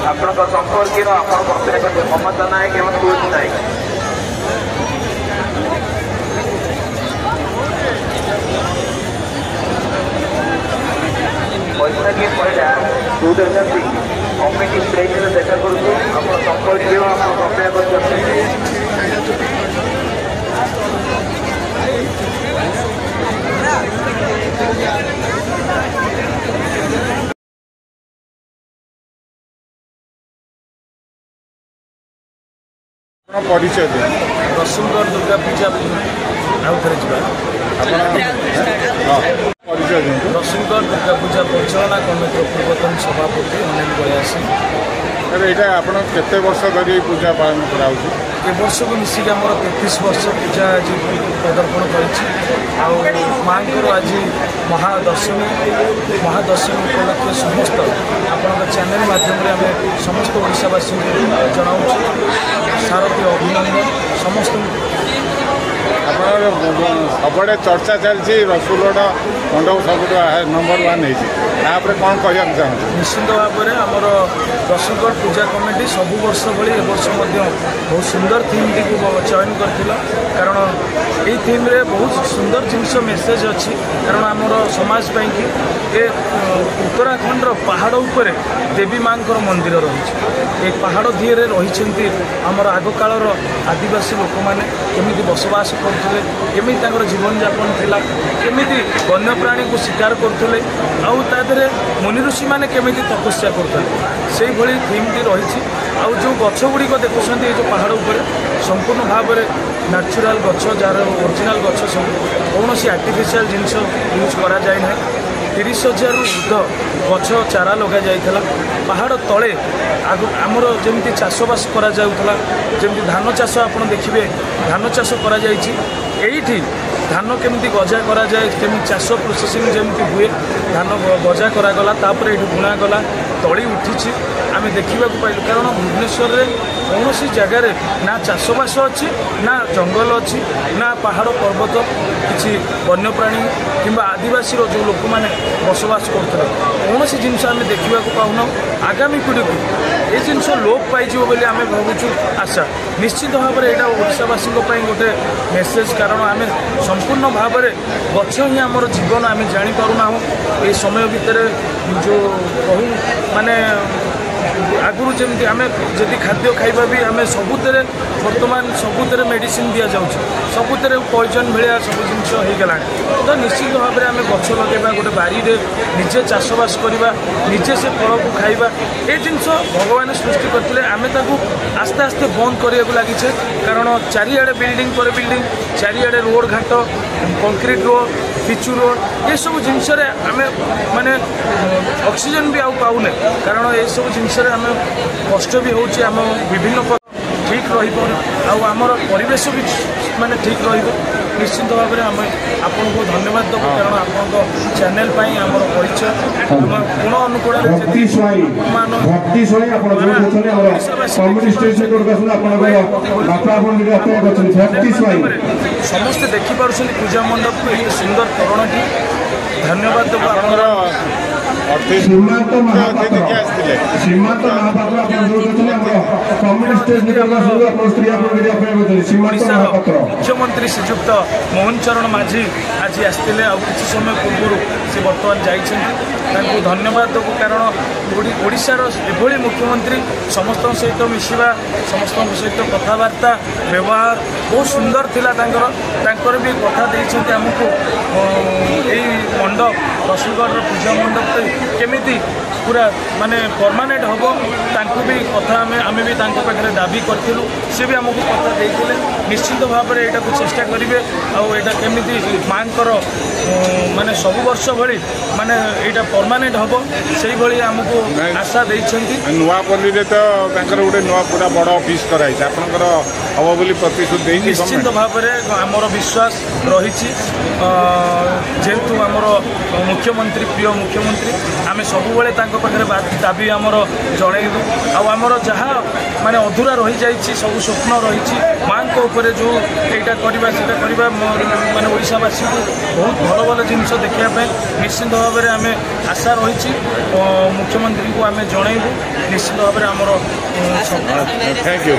ଆପଣଙ୍କ ସମ୍ପର୍କୀୟ ଆପଣଙ୍କ ଅପେକ୍ଷା ମମତା ନାୟକ ଏବଂ ତୁଳସୀ ନାୟକ। ବୈଶାଖୀ ପହିଲା 2003 କମିଟି ଷ୍ଟେଜରେ ଦେଖା କରୁଛୁ। ଆପଣ ସମ୍ପର୍କୀୟ ଆପଣଙ୍କ ଅପେକ୍ଷା କରିଛନ୍ତି। परिचय रसुलगढ़ दुर्गा पूजा आउ थे परिचय रसुलगढ़ दुर्गा पूजा परिचालना कमिटी पूर्वतन सभापति अनिल बयासी। यहाँ आप केते वर्ष धरी पूजा पालन करा वर्ष को मिसिक आम 33 वर्ष पूजा आज पदार्पण कर माँ आज महादशमी उपलक्षे समस्त आपण चैनल माध्यम आम समस्त ओडावासी जनाऊँ शारदीय अभिनंदन समस्त। सबड़े चर्चा चलती रसुलगढ़ मंडप सब नंबर 1 है कौन कहना चाहूँ निश्चित भाव में आमर रसुलगढ़ पूजा कमिटी सबु वर्ष भली वर्ष बहुत सुंदर थीम टी चयन कर कारण ये थीम रे बहुत सुंदर जिनस मेसेज अच्छी कारण आमर समाज कि उत्तराखंड पहाड़ उपर देवी माँ मंदिर रही पहाड़ दिए रही आमर आग कालर आदिवासी लोक मैंने केमी बसवास करते केमी जीवन यापन थिला केमी वन्यप्राणी को शिकार करते आदि मुनि ऋषि मैंने केमी तपस्या करते से भली थीम टी रही जो गछ गुड़िक देखुं जो पहाड़ उपर संपूर्ण भाव में नेचुरल गछ जार ओरिजिनल गछ सब कौन आर्टिफिशियल जिनस यूज करा जाए ना 30,000 ऊर्ध गछ चारा लगा जाइला पहाड़ तले आमर जमी चाषबास जमी धान चाष आप देखिए धान चाष करा एठी धान केमी गजा करा जाए केमी चाष प्रोसेसिंग जमी हुए धान गजा करागला तापर ये बुणागला तली उठी आम देखा पाइलु कारण भुवनेश्वर में कौन जगार ना चाषबास अच्छी ना जंगल अच्छी ना पहाड़ पर्वत किसी वन्यप्राणी किंबा आदिवासी जो लोक मैंने बसवास करते कौन जिनस आम देखा पाऊना आगामी पीढ़ी को ये जिनस लोप पाई बोली आम भावुँ आशा निश्चित भाव में यहाँ ओडावासी गोटे मेसेज कारण आम संपूर्ण भाव में गछ ही आमर जीवन आम जापारूना ये समय भितर जो कहूँ माने आगुरी जमी आम जदि खाद्य खाइबा भी आम सबुतरे बर्तमान सबुतरे मेडिसिन दि जाऊँ सबुतरे पॉइजन भाया सब जिनस होगला तो निश्चित भाव में आम गछ लगेगा गोटे बारी निजे चाषबास करवा निजे से फल को खाइबा ये जिनस भगवान सृष्टि करते आम आस्ते आस्ते बंद करने लगे कारण चारिआडे बिल्डिंग पर बिल्डिंग चारिआडे रोड घाट कंक्रीट रोड पिचु रोड ये सब जिनस आम माने ऑक्सीजन भी आउने कारण ये सब जिनस आम कष्ट भी होची आम विभिन्न ठीक रमर परिवेश भी माने ठीक निश्चित भाव में आम आपन को धन्यवाद देव कारण आप चैनल आम परिचय गुण अनुकूल समस्ते देखिपुर पूजा मंडप को ये सुंदर तरणटी धन्यवाद देव मुख्यमंत्री श्रीजुक्त मोहन चरण माझी आज आसते किसी समय पूर्व से बर्तमान जाइए धन्यवाद देव कारण ओडिशार एभली मुख्यमंत्री समस्त सहित मिसवा समस्त सहित कथबार्ता व्यवहार बहुत सुंदर थिला भी कथा देते आमको यही मंडप रसुलगढ़ पूजा मंडप केमिति पूरा माने परमानेंट हम तांको भी कथा आम भी पाखे दाबी करूँ सी भी आमको कथा देते निश्चित भाव में यहाँ चेष्टा करेंगे आटा केमी माँ माने सब वर्ष भली माने यहाँ परमानेंट हम से भाई आमको आशा देते नुआपल्ली तो गोटे नुआ पूरा बड़ ऑफिस कराई आपंकर हम बोली प्रतिश्रुति देनी निश्चित भाव में आमर विश्वास रही जेहेतु आमर मुख्यमंत्री प्रिय मुख्यमंत्री आम सब पाखे दाबी आमर जनइबू आमर जहाँ माने अधूरा रही जाइए सब स्वप्न रही माँ को जो यहाँ करवा माने ओडिशावासी को बहुत भल भल जिनस देखापी निश्चित भाव में आम आशा रही मुख्यमंत्री को आम जनइबू निश्चित भाव में आमर थैंक यू।